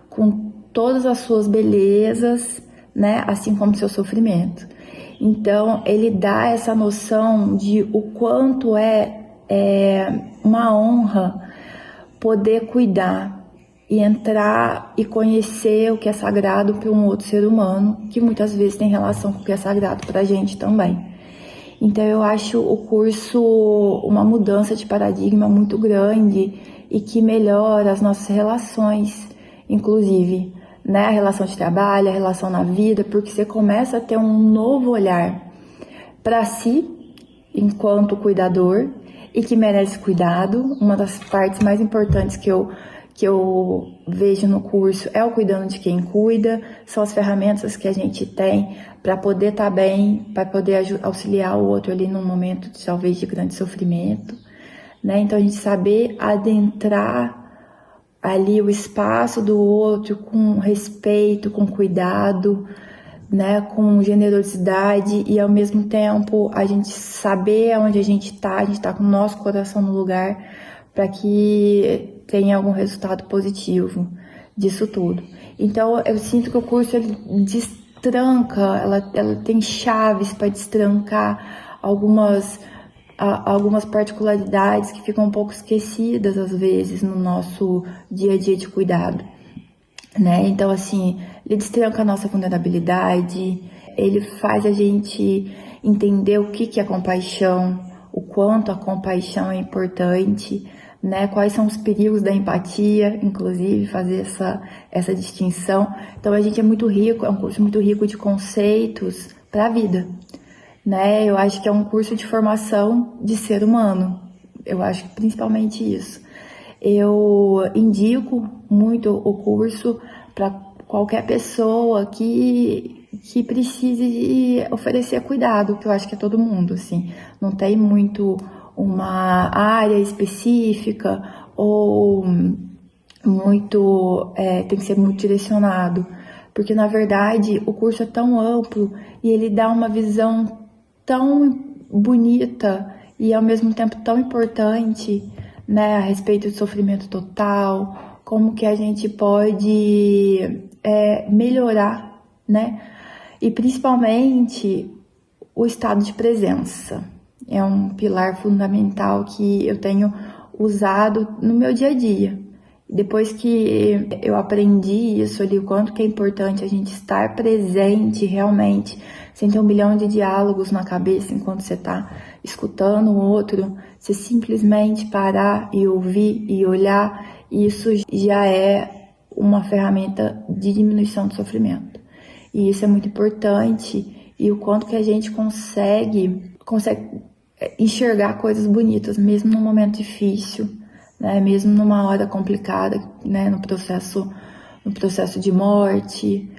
com todas as suas belezas, né, assim como seu sofrimento. Então ele dá essa noção de o quanto é uma honra poder cuidar e entrar e conhecer o que é sagrado para um outro ser humano, que muitas vezes tem relação com o que é sagrado para a gente também. Então eu acho o curso uma mudança de paradigma muito grande e que melhora as nossas relações, inclusive, né, a relação de trabalho, a relação na vida, porque você começa a ter um novo olhar para si, enquanto cuidador, e que merece cuidado. Uma das partes mais importantes que eu vejo no curso é o cuidando de quem cuida, são as ferramentas que a gente tem para poder estar bem, para poder auxiliar o outro ali num momento talvez de grande sofrimento, né? Então a gente saber adentrar ali o espaço do outro com respeito, com cuidado, né, com generosidade, e ao mesmo tempo a gente saber onde a gente tá com o nosso coração no lugar para que tenha algum resultado positivo disso tudo. Então eu sinto que o curso ele destranca, ela tem chaves para destrancar algumas particularidades que ficam um pouco esquecidas às vezes no nosso dia a dia de cuidado, né? Então, assim, ele destranca a nossa vulnerabilidade, ele faz a gente entender o que é compaixão, o quanto a compaixão é importante, né? Quais são os perigos da empatia, inclusive, fazer essa distinção. Então, a gente é muito rico, é um curso muito rico de conceitos para a vida, né? Eu acho que é um curso de formação de ser humano, eu acho que principalmente isso. Eu indico muito o curso para qualquer pessoa que precise oferecer cuidado, que eu acho que é todo mundo, assim. Não tem muito uma área específica ou muito, tem que ser muito direcionado, porque na verdade o curso é tão amplo e ele dá uma visão tão bonita e ao mesmo tempo tão importante, né, a respeito do sofrimento total, como que a gente pode melhorar, né, e principalmente o estado de presença. É um pilar fundamental que eu tenho usado no meu dia a dia. Depois que eu aprendi isso ali, o quanto que é importante a gente estar presente realmente, sem ter um bilhão de diálogos na cabeça enquanto você está escutando o outro, você simplesmente parar e ouvir e olhar, isso já é uma ferramenta de diminuição do sofrimento. E isso é muito importante, e o quanto que a gente consegue enxergar coisas bonitas, mesmo num momento difícil, né, mesmo numa hora complicada, né, no processo de morte,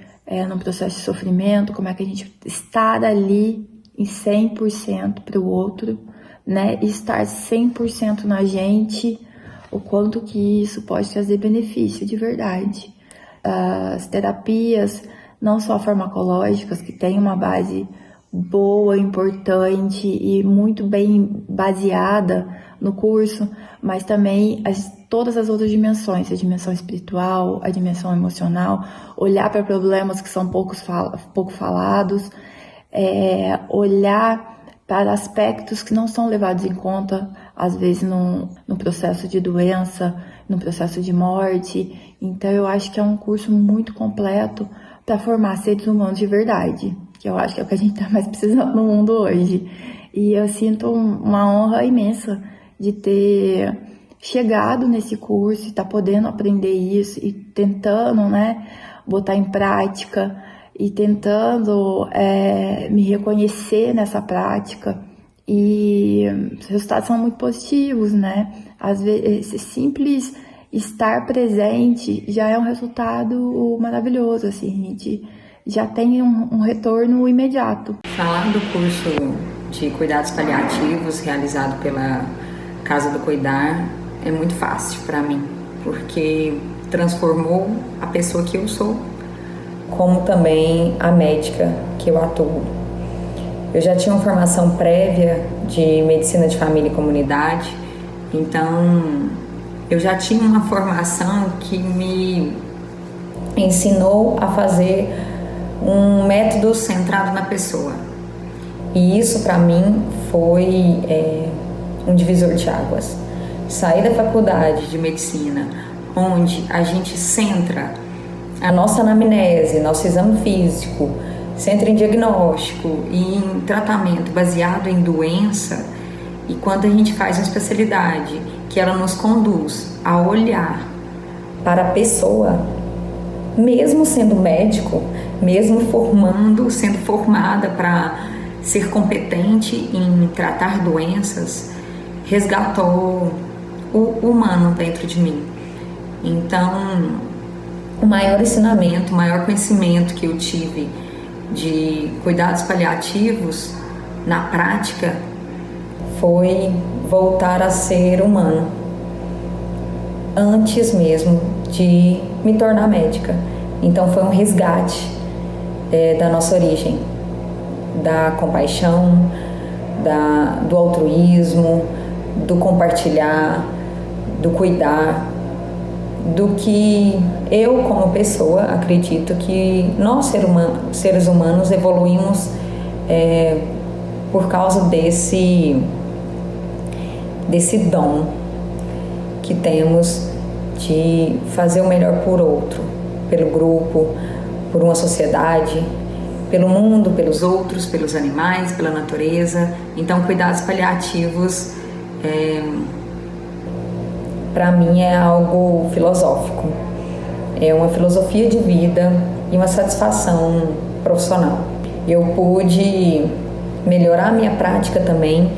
no processo de sofrimento, como é que a gente estar ali em 100% para o outro, né, e estar 100% na gente, o quanto que isso pode trazer benefício de verdade. As terapias, não só farmacológicas, que têm uma base boa, importante e muito bem baseada no curso, mas também todas as outras dimensões, a dimensão espiritual, a dimensão emocional, olhar para problemas que são pouco falados, olhar para aspectos que não são levados em conta, às vezes no processo de doença, no processo de morte. Então eu acho que é um curso muito completo para formar seres humanos de verdade, que eu acho que é o que a gente está mais precisando no mundo hoje. E eu sinto uma honra imensa de ter chegado nesse curso, estar podendo aprender isso e tentando, né, botar em prática e tentando me reconhecer nessa prática. E os resultados são muito positivos, né? Às vezes, esse simples estar presente já é um resultado maravilhoso, assim, a gente já tem um retorno imediato. Falar do curso de cuidados paliativos realizado pela Casa do Cuidar é muito fácil para mim, porque transformou a pessoa que eu sou, como também a médica que eu atuo. Eu já tinha uma formação prévia de medicina de família e comunidade, então eu já tinha uma formação que me ensinou a fazer um método centrado na pessoa. E isso para mim foi um divisor de águas. Sair da faculdade de medicina, onde a gente centra a nossa anamnese, nosso exame físico, centra em diagnóstico e em tratamento baseado em doença, e quando a gente faz uma especialidade que ela nos conduz a olhar para a pessoa, mesmo sendo médico, mesmo sendo formada para ser competente em tratar doenças, resgatou o humano dentro de mim. Então, o maior ensinamento, o maior conhecimento que eu tive de cuidados paliativos na prática foi voltar a ser humano, antes mesmo de me tornar médica. Então foi um resgate da nossa origem, da compaixão, do altruísmo, do compartilhar, do cuidar, do que eu, como pessoa, acredito que nós, seres humanos, evoluímos por causa desse dom que temos de fazer o melhor por outro, pelo grupo, por uma sociedade, pelo mundo, pelos outros, pelos animais, pela natureza. Então, cuidados paliativos, para mim, é algo filosófico. É uma filosofia de vida e uma satisfação profissional. Eu pude melhorar a minha prática também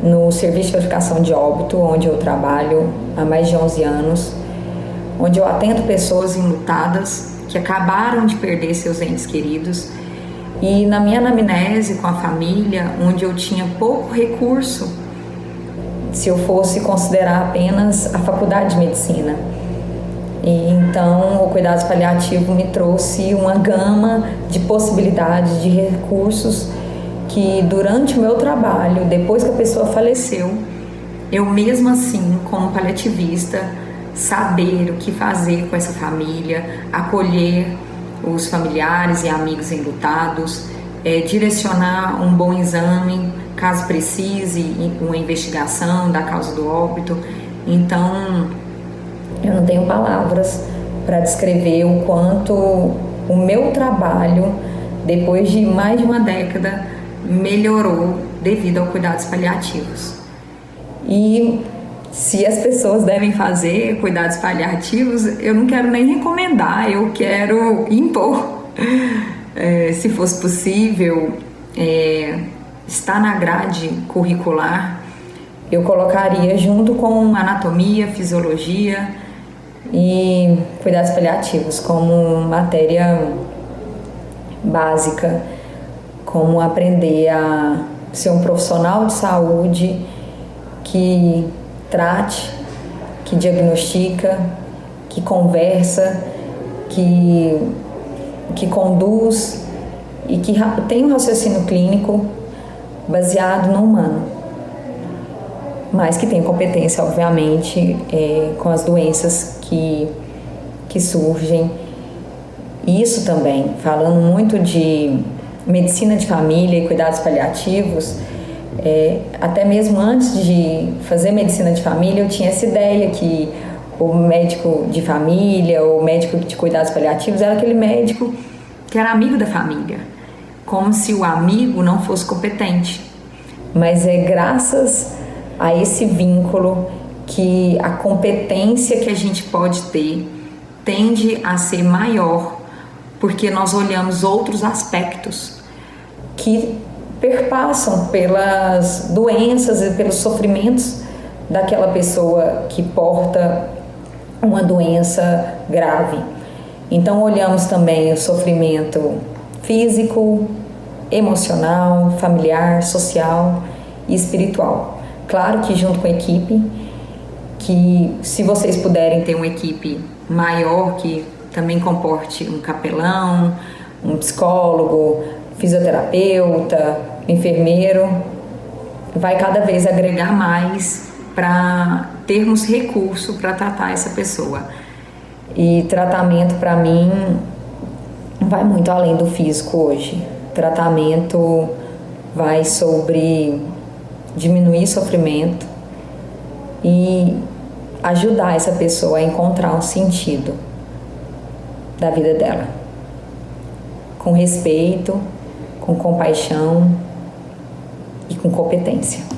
no Serviço de Verificação de Óbito, onde eu trabalho há mais de 11 anos, onde eu atendo pessoas enlutadas que acabaram de perder seus entes queridos, e na minha anamnese com a família, onde eu tinha pouco recurso, se eu fosse considerar apenas a faculdade de medicina. E então o cuidados paliativo me trouxe uma gama de possibilidades, de recursos que durante o meu trabalho, depois que a pessoa faleceu, eu mesmo assim, como paliativista, saber o que fazer com essa família, acolher os familiares e amigos enlutados, direcionar um bom exame, caso precise, uma investigação da causa do óbito. Então, eu não tenho palavras para descrever o quanto o meu trabalho, depois de mais de uma década, melhorou devido aos cuidados paliativos. E se as pessoas devem fazer cuidados paliativos, eu não quero nem recomendar, eu quero impor. Se fosse possível, está na grade curricular, eu colocaria junto com anatomia, fisiologia e cuidados paliativos como matéria básica, como aprender a ser um profissional de saúde que trate, que diagnostica, que conversa, que conduz e que tem um raciocínio clínico baseado no humano, mas que tem competência, obviamente, com as doenças que surgem. Isso também, falando muito de medicina de família e cuidados paliativos, até mesmo antes de fazer medicina de família, eu tinha essa ideia que o médico de família, o médico de cuidados paliativos, era aquele médico que era amigo da família, como se o amigo não fosse competente. Mas é graças a esse vínculo que a competência que a gente pode ter tende a ser maior, porque nós olhamos outros aspectos que perpassam pelas doenças e pelos sofrimentos daquela pessoa que porta uma doença grave. Então olhamos também o sofrimento físico, emocional, familiar, social e espiritual. Claro que junto com a equipe, que se vocês puderem ter uma equipe maior que também comporte um capelão, um psicólogo, fisioterapeuta, enfermeiro, vai cada vez agregar mais para termos recurso para tratar essa pessoa. E tratamento para mim vai muito além do físico hoje. Tratamento vai sobre diminuir sofrimento e ajudar essa pessoa a encontrar um sentido da vida dela, com respeito, com compaixão e com competência.